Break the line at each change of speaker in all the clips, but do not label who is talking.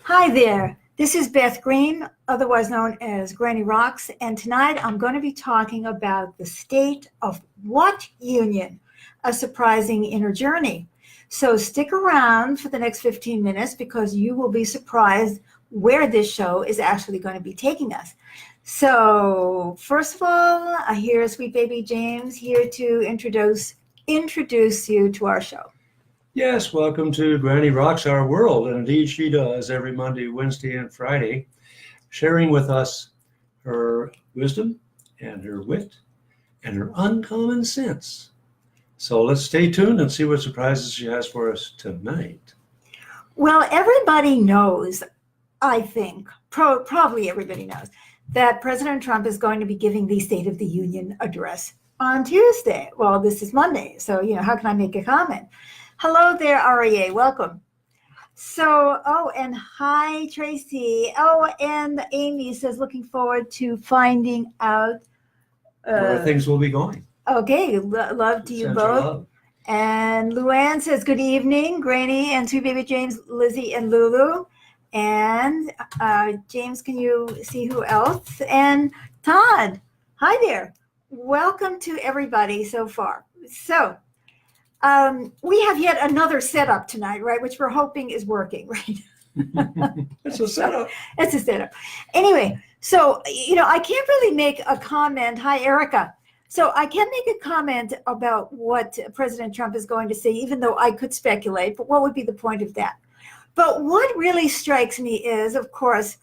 Hi there, this is Beth Green, otherwise known as Granny Rocks, and tonight I'm going to be talking about the state of what union? A surprising inner journey. So stick around for the next 15 minutes because you will be surprised where this show is actually going to be taking us. So first of all, here's sweet baby James here to introduce you to our show.
Yes, welcome to Granny Rocks Our World, and indeed she does every Monday, Wednesday, and Friday, sharing with us her wisdom and her wit and her uncommon sense. So let's stay tuned and see what surprises she has for us tonight.
Well, everybody knows, I think, probably everybody knows, that President Trump is going to be giving the State of the Union address on Tuesday. Well, this is Monday, so, how can I make a comment? Hello there, REA. Welcome. So, and hi, Tracy. Oh, and Amy says, looking forward to finding out
where things will be going.
Okay, love to you both. Love. And Luann says, good evening, Granny and sweet baby James, Lizzie, and Lulu. And James, can you see who else? And Todd. Hi there. Welcome to everybody so far. So, we have yet another setup tonight, right? Which we're hoping is working, right?
It's a setup.
It's a setup. Anyway, so, I can't really make a comment. Hi, Erica. So I can't make a comment about what President Trump is going to say, even though I could speculate, but what would be the point of that? But what really strikes me is, of course,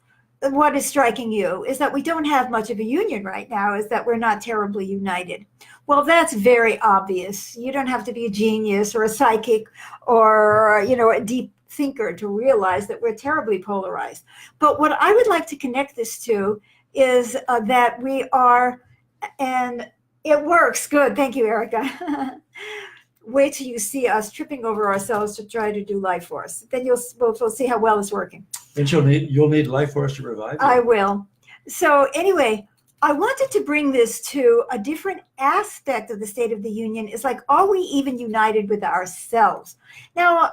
what is striking you is that we don't have much of a union right now, is that we're not terribly united. Well, that's very obvious. You don't have to be a genius or a psychic or, a deep thinker to realize that we're terribly polarized. But what I would like to connect this to is that we are, and it works. Good. Thank you, Erica. Wait till you see us tripping over ourselves to try to do LifeForce. Then we'll see how well it's working.
And you'll need LifeForce to revive you.
I will. So anyway, I wanted to bring this to a different aspect of the State of the Union. Is like, are we even united with ourselves? Now,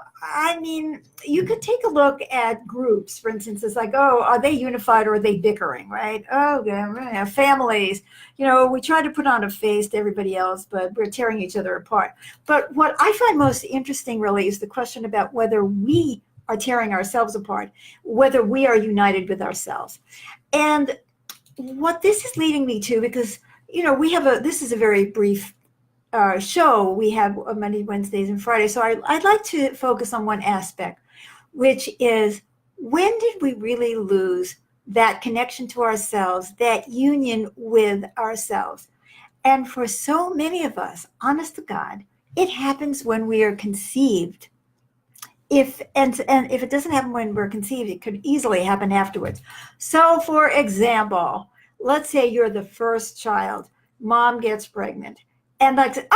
you could take a look at groups, for instance. It's like, oh, are they unified or are they bickering, right? Oh, yeah, families. We try to put on a face to everybody else, but we're tearing each other apart. But what I find most interesting really is the question about whether we are tearing ourselves apart, whether we are united with ourselves. And what this is leading me to, because, this is a very brief show. We have Monday, Wednesdays, and Fridays. So I'd like to focus on one aspect, which is, when did we really lose that connection to ourselves, that union with ourselves? And for so many of us, honest to God, it happens when we are conceived. If it doesn't happen when we're conceived, it could easily happen afterwards. So, for example, let's say you're the first child, mom gets pregnant, and like, Harold,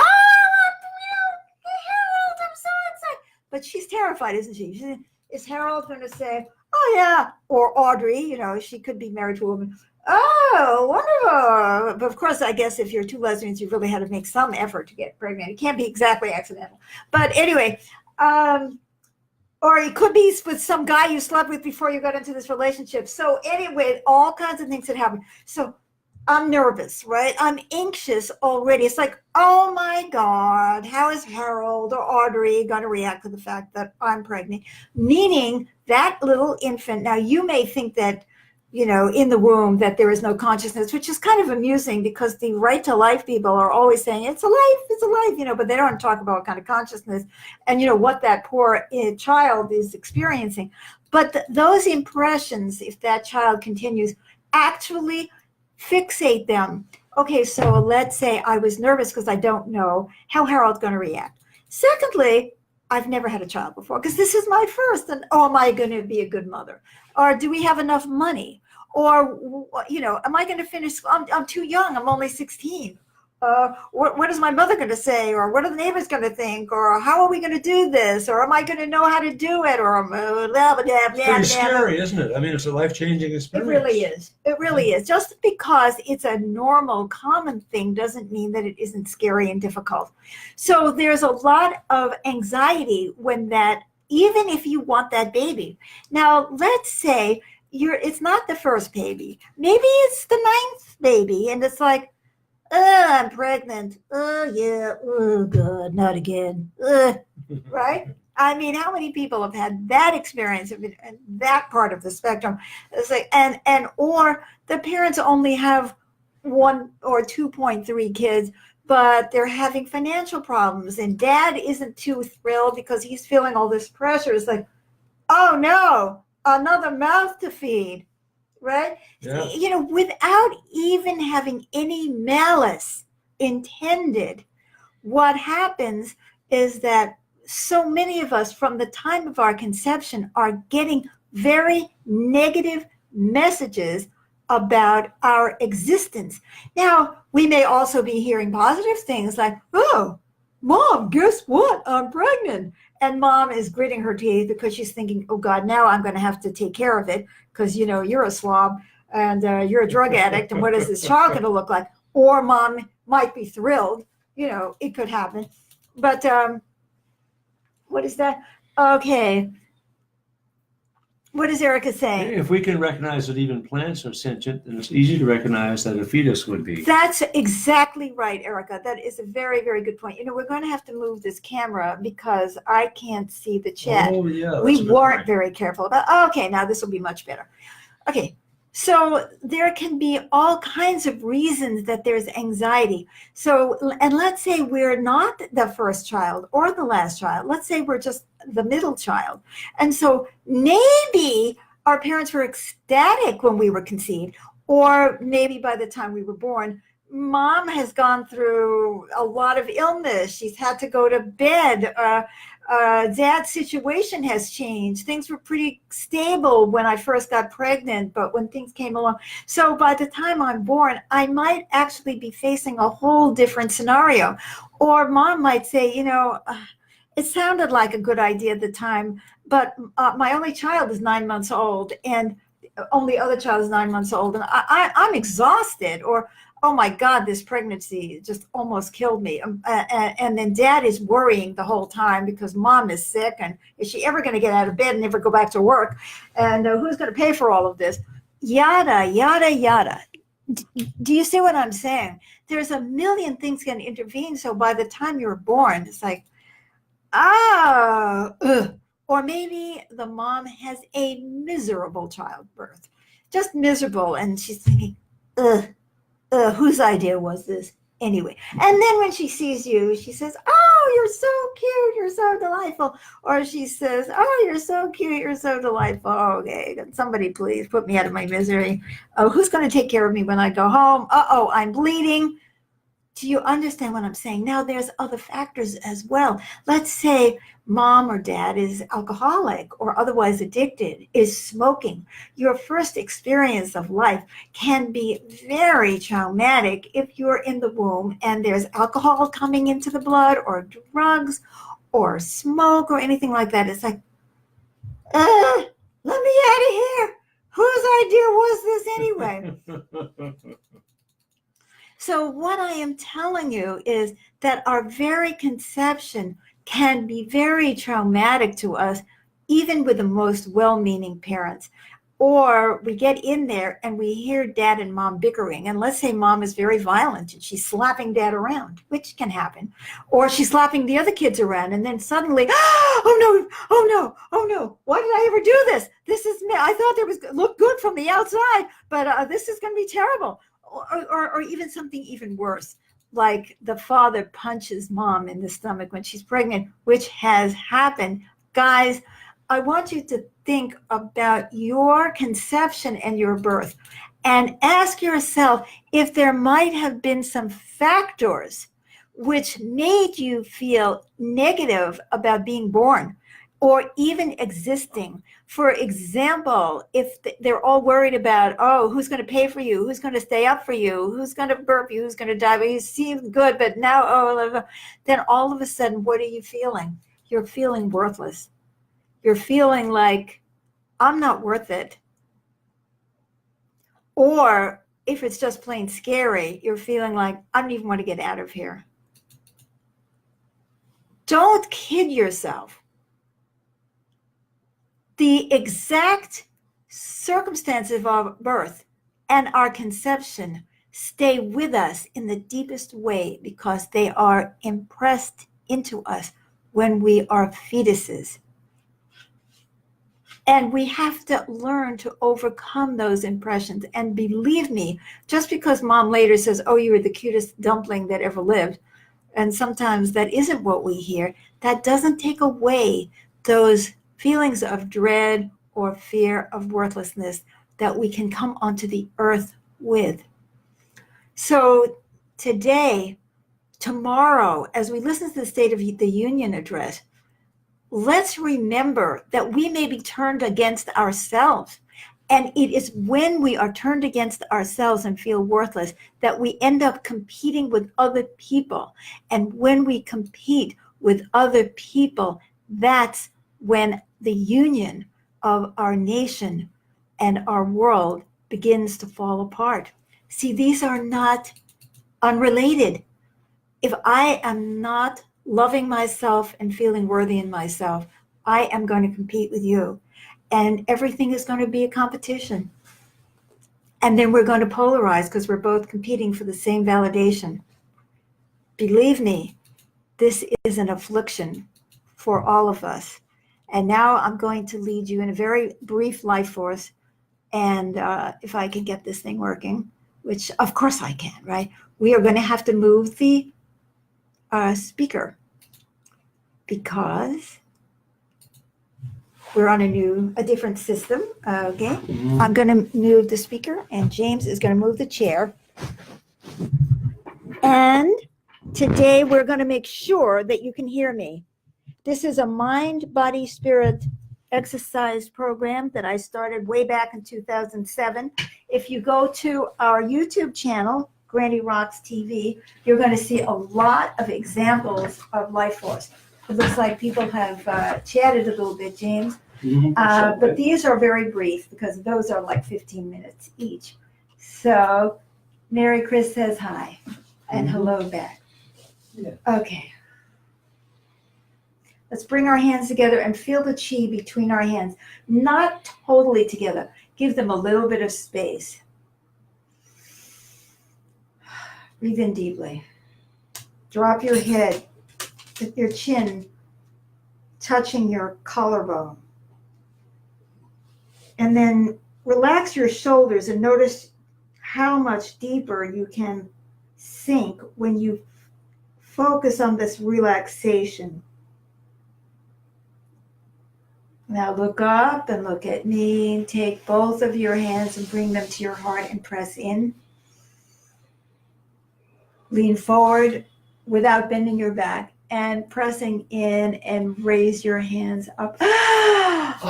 I'm so excited. But she's terrified, isn't she? Is Harold going to say, oh yeah, or Audrey, she could be married to a woman. Oh, wonderful. But of course, I guess if you're two lesbians, you really had to make some effort to get pregnant. It can't be exactly accidental. But anyway, or it could be with some guy you slept with before you got into this relationship. So anyway, all kinds of things that happen. So I'm nervous, right? I'm anxious already. It's like, oh my God, how is Harold or Audrey going to react to the fact that I'm pregnant? Meaning that little infant, now you may think that, in the womb that there is no consciousness, which is kind of amusing because the right to life people are always saying it's a life, but they don't talk about what kind of consciousness and, what that poor child is experiencing. But those impressions, if that child continues, actually fixate them. Okay, so let's say I was nervous because I don't know how Harold's going to react. Secondly, I've never had a child before because this is my first, and am I going to be a good mother? Or do we have enough money? Or, am I going to finish? I'm too young. I'm only 16. What is my mother going to say? Or what are the neighbors going to think? Or how are we going to do this? Or am I going to know how to do it? Or blah, blah, blah,
it's pretty scary, isn't it? It's a life-changing experience.
It really is. It really is. Just because it's a normal, common thing doesn't mean that it isn't scary and difficult. So there's a lot of anxiety when that even if you want that baby. Now, let's say it's not the first baby. Maybe it's the ninth baby, and it's like, I'm pregnant. Oh, yeah. Oh, God, not again. Right? I mean, how many people have had that experience in that part of the spectrum? It's like, or the parents only have 1 or 2.3 kids, but they're having financial problems, and dad isn't too thrilled because he's feeling all this pressure. It's like, oh no, another mouth to feed. Right?
Yeah.
Without even having any malice intended, what happens is that so many of us from the time of our conception are getting very negative messages about our existence. Now, we may also be hearing positive things like, oh, Mom, guess what? I'm pregnant. And mom is gritting her teeth because she's thinking, oh God, now I'm going to have to take care of it because, you're a slob and you're a drug addict. And what is this child going to look like? Or mom might be thrilled. It could happen. But what is that? Okay. What is Erica saying?
If we can recognize that even plants are sentient, then it's easy to recognize that a fetus would be.
That's exactly right, Erica. That is a very, very good point. We're going to have to move this camera because I can't see the chat.
Oh, yeah.
We weren't very careful about. Okay, now this will be much better. Okay, so there can be all kinds of reasons that there's anxiety. So, and let's say we're not the first child or the last child. Let's say we're just the middle child. And so maybe our parents were ecstatic when we were conceived, or maybe by the time we were born, mom has gone through a lot of illness. She's had to go to bed. Dad's situation has changed. Things were pretty stable when I first got pregnant, but when things came along. So by the time I'm born, I might actually be facing a whole different scenario. Or mom might say, it sounded like a good idea at the time, but my only child is 9 months old and only other child is 9 months old. And I'm exhausted. Or, oh my God, this pregnancy just almost killed me. And then dad is worrying the whole time because mom is sick. And is she ever going to get out of bed and never go back to work? And who's going to pay for all of this? Yada, yada, yada. Do you see what I'm saying? There's a million things can intervene. So by the time you're born, it's like, or maybe the mom has a miserable childbirth, just miserable. And she's thinking, whose idea was this anyway? And then when she sees you, she says, oh, you're so cute, you're so delightful. Or she says, oh, you're so cute, you're so delightful. Okay, somebody please put me out of my misery. Oh, who's going to take care of me when I go home? Uh-oh, I'm bleeding. Do you understand what I'm saying? Now, there's other factors as well. Let's say mom or dad is alcoholic or otherwise addicted, is smoking. Your first experience of life can be very traumatic if you're in the womb and there's alcohol coming into the blood or drugs or smoke or anything like that. It's like, let me out of here. Whose idea was this anyway? So what I am telling you is that our very conception can be very traumatic to us, even with the most well-meaning parents. Or we get in there and we hear dad and mom bickering. And let's say mom is very violent and she's slapping dad around, which can happen. Or she's slapping the other kids around. And then suddenly, oh no, why did I ever do this? This is me. I thought it was look good from the outside, but this is going to be terrible. Or even something even worse, like the father punches mom in the stomach when she's pregnant, which has happened. Guys, I want you to think about your conception and your birth and ask yourself if there might have been some factors which made you feel negative about being born or even existing. For example, if they're all worried about, oh, who's going to pay for you? Who's going to stay up for you? Who's going to burp you? Who's going to die? Well, you seem good, but now, then all of a sudden, what are you feeling? You're feeling worthless. You're feeling like, I'm not worth it. Or if it's just plain scary, you're feeling like, I don't even want to get out of here. Don't kid yourself. The exact circumstances of our birth and our conception stay with us in the deepest way because they are impressed into us when we are fetuses. And we have to learn to overcome those impressions. And believe me, just because mom later says, oh, you were the cutest dumpling that ever lived, and sometimes that isn't what we hear, that doesn't take away those feelings of dread or fear of worthlessness that we can come onto the earth with. So today, tomorrow, as we listen to the State of the Union address, let's remember that we may be turned against ourselves. And it is when we are turned against ourselves and feel worthless that we end up competing with other people. And when we compete with other people, that's when the union of our nation and our world begins to fall apart. See, these are not unrelated. If I am not loving myself and feeling worthy in myself, I am going to compete with you. And everything is going to be a competition. And then we're going to polarize because we're both competing for the same validation. Believe me, this is an affliction for all of us. And now I'm going to lead you in a very brief life force. And if I can get this thing working, which of course I can, right? We are going to have to move the speaker because we're on a different system. Okay. I'm going to move the speaker and James is going to move the chair. And today we're going to make sure that you can hear me. This is a mind, body, spirit exercise program that I started way back in 2007. If you go to our YouTube channel, Granny Rocks TV, you're going to see a lot of examples of LifeForce. It looks like people have chatted a little bit, James. But these are very brief because those are like 15 minutes each. So Mary Chris says hi and hello back. Yeah. Okay. Let's bring our hands together and feel the chi between our hands. Not totally together. Give them a little bit of space. Breathe in deeply. Drop your head with your chin touching your collarbone. And then relax your shoulders and notice how much deeper you can sink when you focus on this relaxation. Now look up and look at me. Take both of your hands and bring them to your heart and press in. Lean forward without bending your back and pressing in and raise your hands up.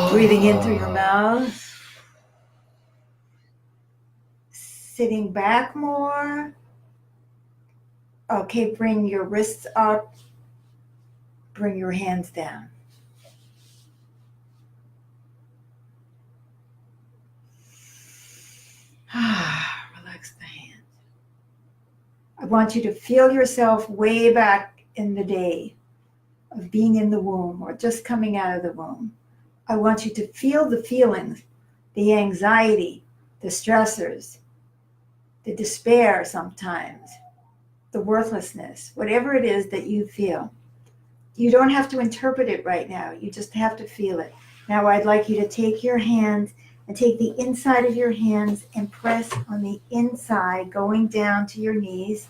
Breathing in through your mouth. Sitting back more. Okay, bring your wrists up. Bring your hands down. Relax the hands. I want you to feel yourself way back in the day of being in the womb or just coming out of the womb. I want you to feel the feelings, the anxiety, the stressors, the despair sometimes, the worthlessness, whatever it is that you feel. You don't have to interpret it right now. You just have to feel it. Now I'd like you to take your hands and take the inside of your hands and press on the inside, going down to your knees,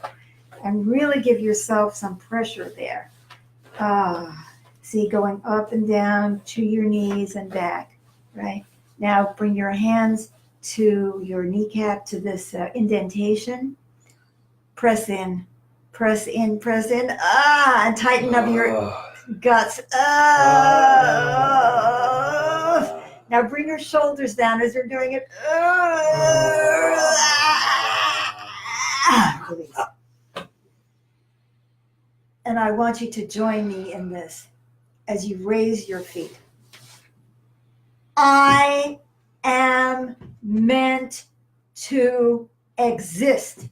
and really give yourself some pressure there. See, going up and down to your knees and back, right? Now bring your hands to your kneecap, to this indentation. Press in, press in, press in. And tighten up your guts. Now bring your shoulders down as you're doing it. Release. And I want you to join me in this as you raise your feet. I am meant to exist.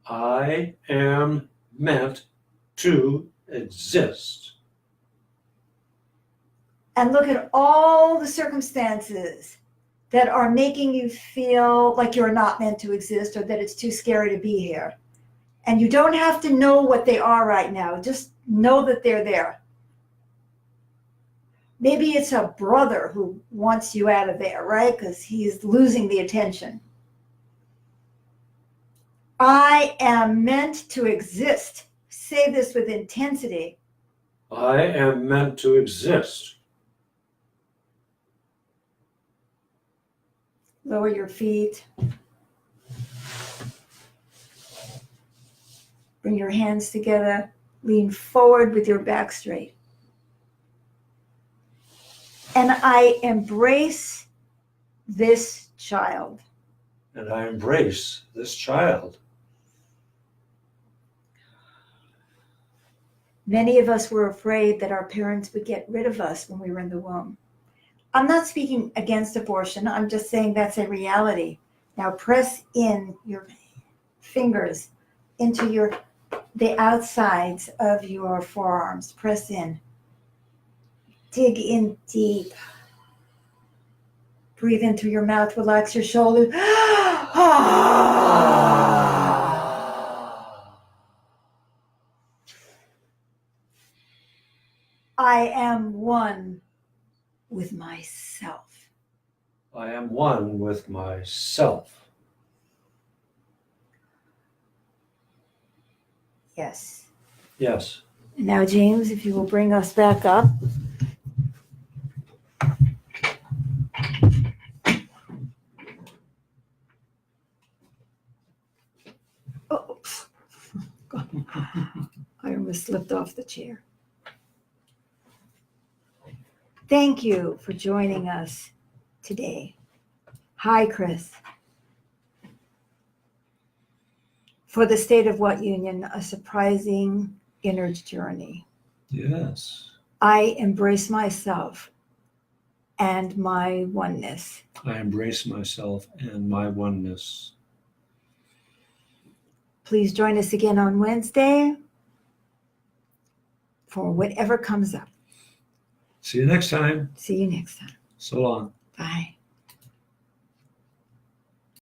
I am meant to exist.
and look at all the circumstances that are making you feel like you're not meant to exist or that it's too scary to be here. And you don't have to know what they are right now. Just know that they're there. Maybe it's a brother who wants you out of there, right? Because he's losing the attention. I am meant to exist. Say this with intensity.
I am meant to exist.
Lower your feet. Bring your hands together. Lean forward with your back straight. And I embrace this child.
And I embrace this child.
Many of us were afraid that our parents would get rid of us when we were in the womb. I'm not speaking against abortion. I'm just saying that's a reality. Now press in your fingers into the outsides of your forearms. Press in. Dig in deep. Breathe in through your mouth. Relax your shoulders. I am one with myself.
I am one with myself.
Yes.
Yes.
Now, James, if you will bring us back up. Oh, I almost slipped off the chair. Thank you for joining us today. Hi, Chris. For the State of What Union, a surprising inner journey.
Yes.
I embrace myself and my oneness.
I embrace myself and my oneness.
Please join us again on Wednesday for whatever comes up.
See you next time.
See you next time.
So long.
Bye.